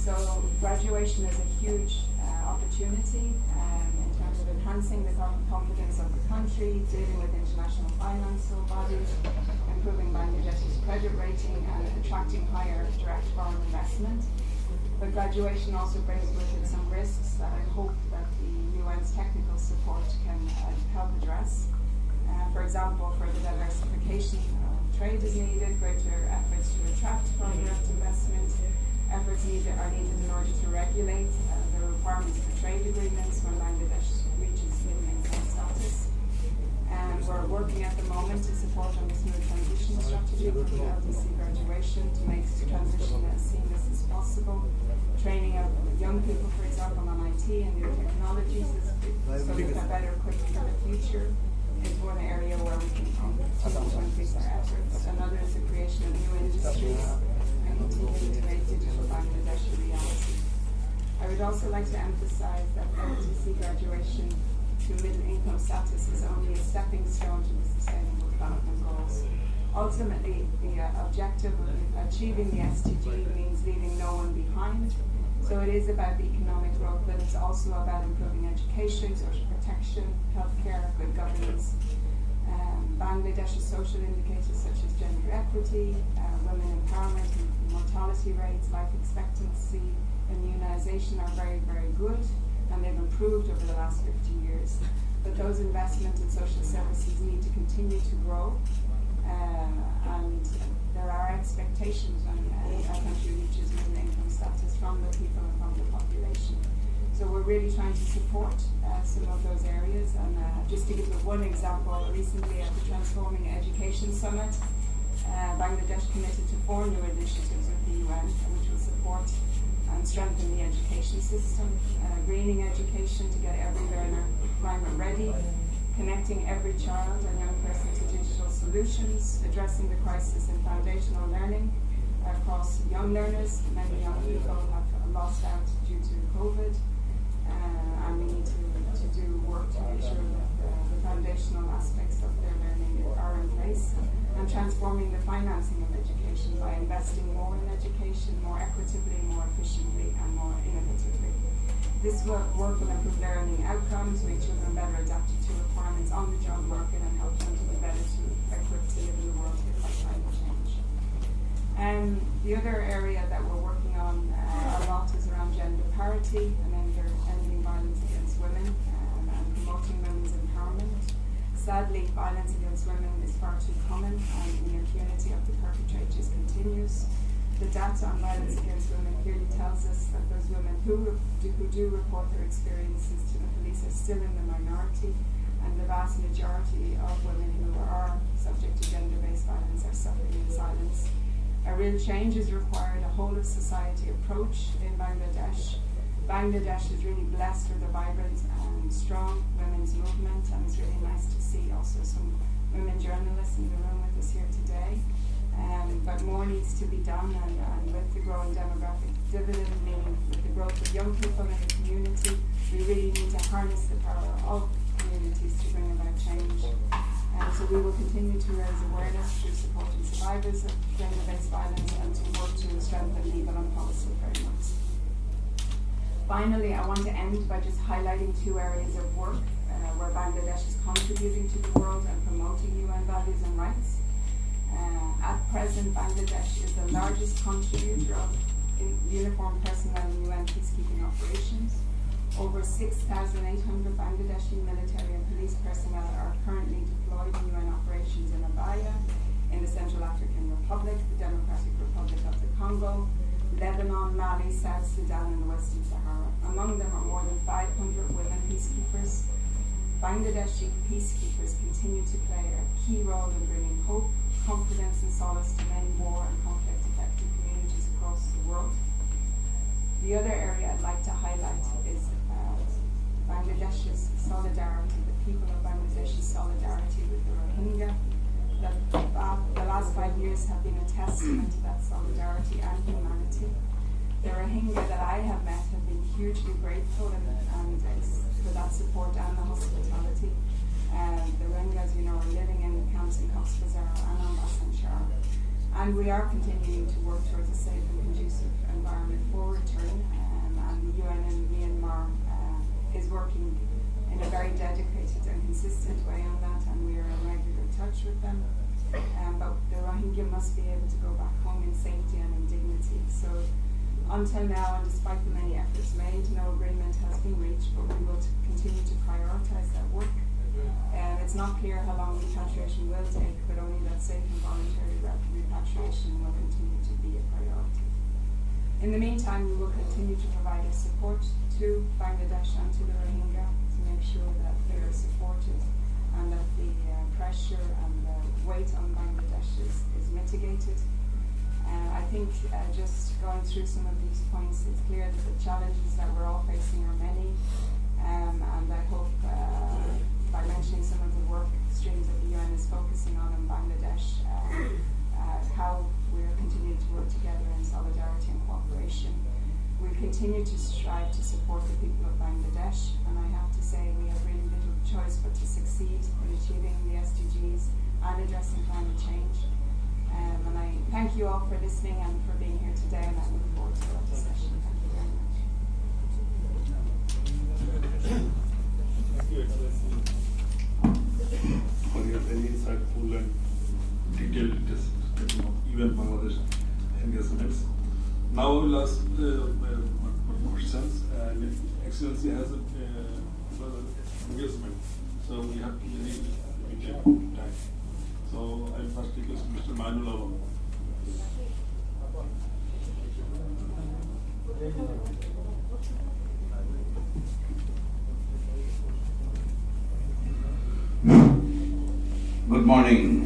So graduation is a huge opportunity in terms of enhancing the confidence of the country, dealing with international financial bodies, improving Bangladesh's credit rating, and attracting higher direct foreign investment. But graduation also brings with it some risks that I hope that the UN's technical support can help address. For example, further diversification of trade is needed, greater efforts to attract foreign direct investment. Efforts are needed in order to regulate the requirements for trade agreements when Bangladesh reaches middle-income status. We're working at the moment to support on the smooth transition strategy for the LDC graduation to make the transition as seamless as possible. Training of young people, for example, on IT and new technologies so that they're better equipped for the future is one area where we can continue to increase our efforts. Another is the creation of new industries and continuing to make digital Bangladesh a reality. I would also like to emphasize that LDC graduation to middle-income status is only a stepping stone to the Sustainable Development Goals. Ultimately, the objective of achieving the SDG means leaving no one behind. So it is about the economic growth, but it's also about improving education, social protection, healthcare, good governance. Bangladesh's social indicators such as gender equity, women empowerment, mortality rates, life expectancy, immunization are very, very good, and they've improved over the last 50 years. But those investments in social services need to continue to grow, and there are expectations when a country reaches middle-income status from the people and from the population. So we're really trying to support some of those areas. And just to give you one example, recently at the Transforming Education Summit, Bangladesh committed to 4 new initiatives with the UN, which will support and strengthen the education system, greening education to get every learner climate ready, connecting every child and young person to digital solutions, addressing the crisis in foundational learning across young learners. Many young people have lost out due to COVID, and we need to do work to make sure that the foundational aspects of their learning are in place, and transforming the financing of education by investing more in education, more equitably, more efficiently, and more innovatively. This work will improve learning outcomes, make children better adapted to requirements on the job market, and help them to be better equipped to live in the world hit by climate change. The other area that we're working on a lot is around gender parity and ending violence against women and promoting women's empowerment. Sadly, violence against women is far too common, and the impunity of the perpetrators continues. The data on violence against women clearly tells us that those women who do report their experiences to the police are still in the minority, and the vast majority of women who are subject to gender-based violence are suffering in silence. A real change is required, a whole-of-society approach in Bangladesh. Bangladesh is really blessed with a vibrant and strong women's movement, and it's really nice to see also some women journalists in the room with us here today. But more needs to be done, and with the growing demographic dividend, meaning with the growth of young people in the community, we really need to harness the power of communities to bring about change. So we will continue to raise awareness through supporting survivors of gender-based violence and to work to strengthen legal and policy frameworks. Finally, I want to end by just highlighting 2 areas of work where Bangladesh is contributing to the world and promoting UN values and rights. At present, Bangladesh is the largest contributor of uniformed personnel in UN peacekeeping operations. Over 6,800 Bangladeshi military and police personnel are currently deployed in UN operations in Abaya, in the Central African Republic, the Democratic Republic of the Congo, Lebanon, Mali, South Sudan, and the Western Sahara. Among them are more than 500 women peacekeepers. Bangladeshi peacekeepers continue to play a key role in bringing hope, confidence, and solace to many war and conflict-affected communities across the world. The other area I'd like to highlight is Bangladesh's solidarity, the people of Bangladesh's solidarity with the Rohingya. The last 5 years have been a testament to that solidarity and humanity. The Rohingya that I have met have been hugely grateful and for that support and the hospitality. The Rohingya, as you know, are living in camps in Cox's Bazar and Ambasanchar. And we are continuing to work towards a safe and conducive environment for return, Until now, and despite the many efforts made, no agreement has been reached, but we will continue to prioritise that work. It's not clear how long repatriation will take, but only that safe and voluntary repatriation will continue to be a priority. In the meantime, we will continue to provide support to Bangladesh and to the Rohingya to make sure that they are supported and that the pressure and the weight on Bangladesh is mitigated. I think just going through some of these points, it's clear that the challenges that we're all facing are many, and I hope by mentioning some of the work streams that the UN is focusing on in Bangladesh, how we're continuing to work together in solidarity and cooperation. We continue to strive to support the people of Bangladesh, and I have to say we have really little choice but to succeed in achieving the SDGs and addressing climate change. And I thank you all for listening and for being here today, and I look forward to our discussion. Thank you very much. Thank you, Excellency, for your very insightful and detailed discussion of UN Bangladesh engagements. Now we will ask questions. Excellency has a further engagement, so we have to very limited time. So I first request Mr. Manula. Good morning.